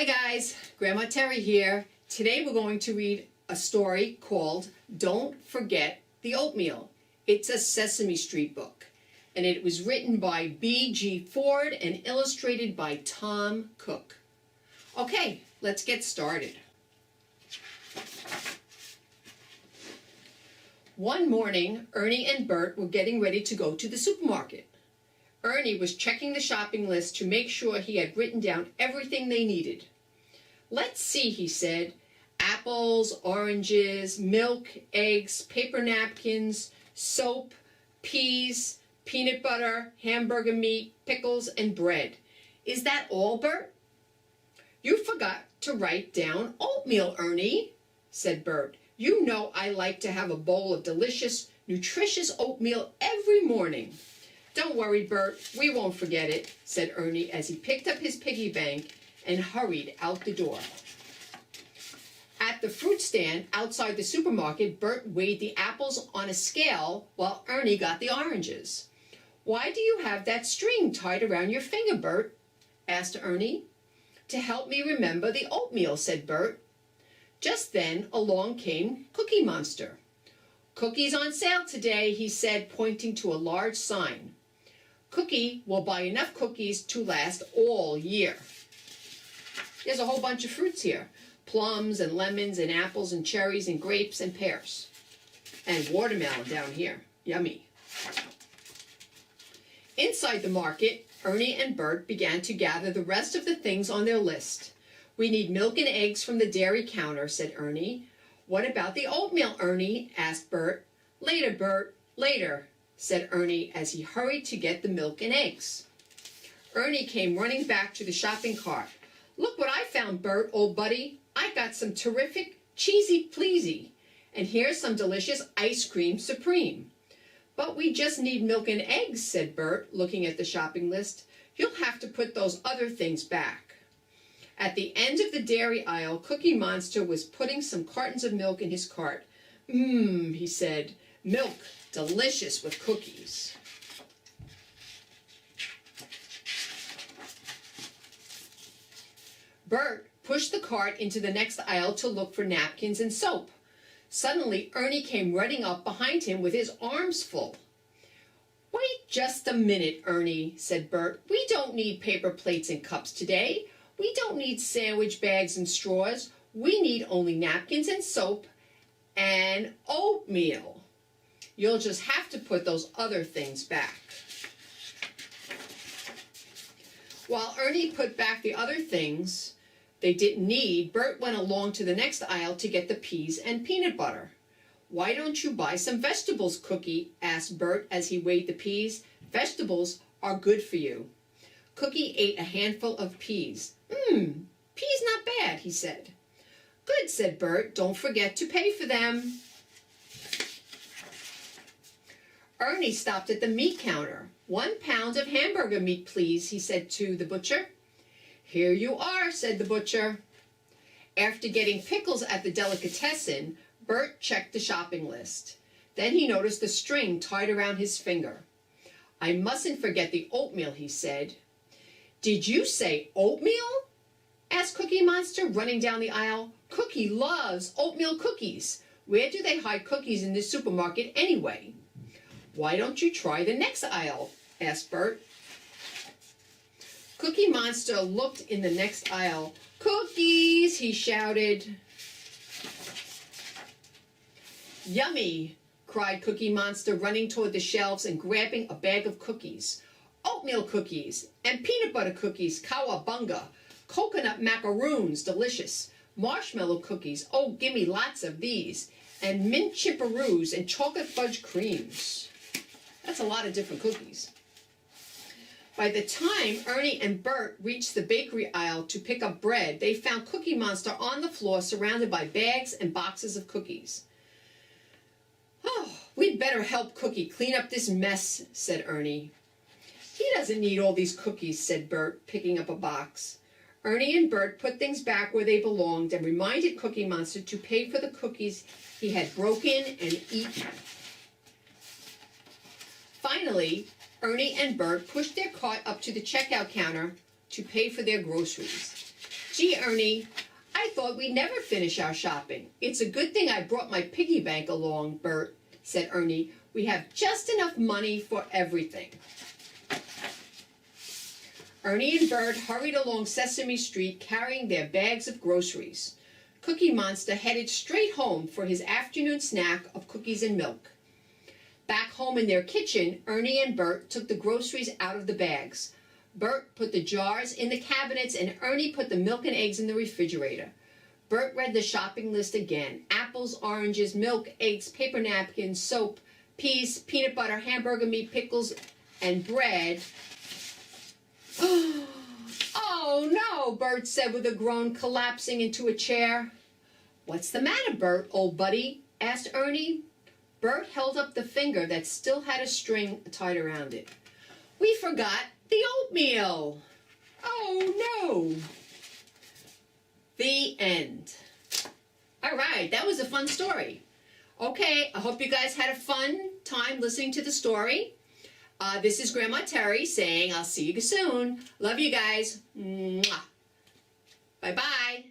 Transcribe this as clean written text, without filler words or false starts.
Hi guys, Grandma Teri here. Today we're going to read a story called Don't Forget the Oatmeal. It's a Sesame Street book, and it was written by B.G. Ford and illustrated by Tom Cook. Okay, let's get started. One morning, Ernie and Bert were getting ready to go to the supermarket. Ernie was checking the shopping list to make sure he had written down everything they needed. "Let's see," he said. "Apples, oranges, milk, eggs, paper napkins, soap, peas, peanut butter, hamburger meat, pickles, and bread. Is that all, Bert?" "You forgot to write down oatmeal, Ernie," said Bert. "You know I like to have a bowl of delicious, nutritious oatmeal every morning." "Don't worry, Bert, we won't forget it," said Ernie as he picked up his piggy bank and hurried out the door. At the fruit stand outside the supermarket, Bert weighed the apples on a scale while Ernie got the oranges. "Why do you have that string tied around your finger, Bert?" asked Ernie. "To help me remember the oatmeal," said Bert. Just then along came Cookie Monster. "Cookies on sale today," he said, pointing to a large sign. "Cookie will buy enough cookies to last all year." There's a whole bunch of fruits here. Plums and lemons and apples and cherries and grapes and pears. And watermelon down here. Yummy. Inside the market, Ernie and Bert began to gather the rest of the things on their list. "We need milk and eggs from the dairy counter," said Ernie. "What about the oatmeal, Ernie?" asked Bert. "Later, Bert, later," said Ernie as he hurried to get the milk and eggs. Ernie came running back to the shopping cart. "Look what I found, Bert, old buddy. I got some terrific cheesy pleasy, and here's some delicious ice cream supreme." "But we just need milk and eggs," said Bert, looking at the shopping list. "You'll have to put those other things back." At the end of the dairy aisle, Cookie Monster was putting some cartons of milk in his cart. He said, "Milk, delicious with cookies." Bert pushed the cart into the next aisle to look for napkins and soap. Suddenly, Ernie came running up behind him with his arms full. "Wait just a minute, Ernie," said Bert. "We don't need paper plates and cups today. We don't need sandwich bags and straws. We need only napkins and soap and oatmeal. You'll just have to put those other things back." While Ernie put back the other things they didn't need, Bert went along to the next aisle to get the peas and peanut butter. "Why don't you buy some vegetables, Cookie?" asked Bert as he weighed the peas. "Vegetables are good for you." Cookie ate a handful of peas. Peas not bad," he said. "Good," said Bert. "Don't forget to pay for them." Ernie stopped at the meat counter. "1 pound of hamburger meat, please," he said to the butcher. "Here you are," said the butcher. After getting pickles at the delicatessen, Bert checked the shopping list. Then he noticed the string tied around his finger. "I mustn't forget the oatmeal," he said. "Did you say oatmeal?" asked Cookie Monster, running down the aisle. "Cookie loves oatmeal cookies. Where do they hide cookies in the supermarket anyway?" "Why don't you try the next aisle?" asked Bert. Cookie Monster looked in the next aisle. "Cookies!" he shouted. "Yummy!" cried Cookie Monster, running toward the shelves and grabbing a bag of cookies. "Oatmeal cookies and peanut butter cookies, cowabunga. Coconut macaroons, delicious. Marshmallow cookies, oh, gimme lots of these. And mint chipperoos and chocolate fudge creams." That's a lot of different cookies. By the time Ernie and Bert reached the bakery aisle to pick up bread, they found Cookie Monster on the floor surrounded by bags and boxes of cookies. "Oh, we'd better help Cookie clean up this mess," said Ernie. "He doesn't need all these cookies," said Bert, picking up a box. Ernie and Bert put things back where they belonged and reminded Cookie Monster to pay for the cookies he had broken and eaten. Finally, Ernie and Bert pushed their cart up to the checkout counter to pay for their groceries. Gee, Ernie, I thought we'd never finish our shopping. It's a good thing I brought my piggy bank along, Bert, said Ernie. We have just enough money for everything. Ernie and Bert hurried along Sesame Street carrying their bags of groceries. Cookie Monster headed straight home for his afternoon snack of cookies and milk. Back home in their kitchen, Ernie and Bert took the groceries out of the bags. Bert put the jars in the cabinets and Ernie put the milk and eggs in the refrigerator. Bert read the shopping list again. Apples, oranges, milk, eggs, paper napkins, soap, peas, peanut butter, hamburger meat, pickles, and bread. Oh no, Bert said with a groan, collapsing into a chair. What's the matter, Bert, old buddy? Asked Ernie. Bert held up the finger that still had a string tied around it. We forgot the oatmeal. Oh no. The end. All right, that was a fun story. Okay, I hope you guys had a fun time listening to the story. This is Grandma Teri saying I'll see you soon. Love you guys. Mwah. Bye-bye.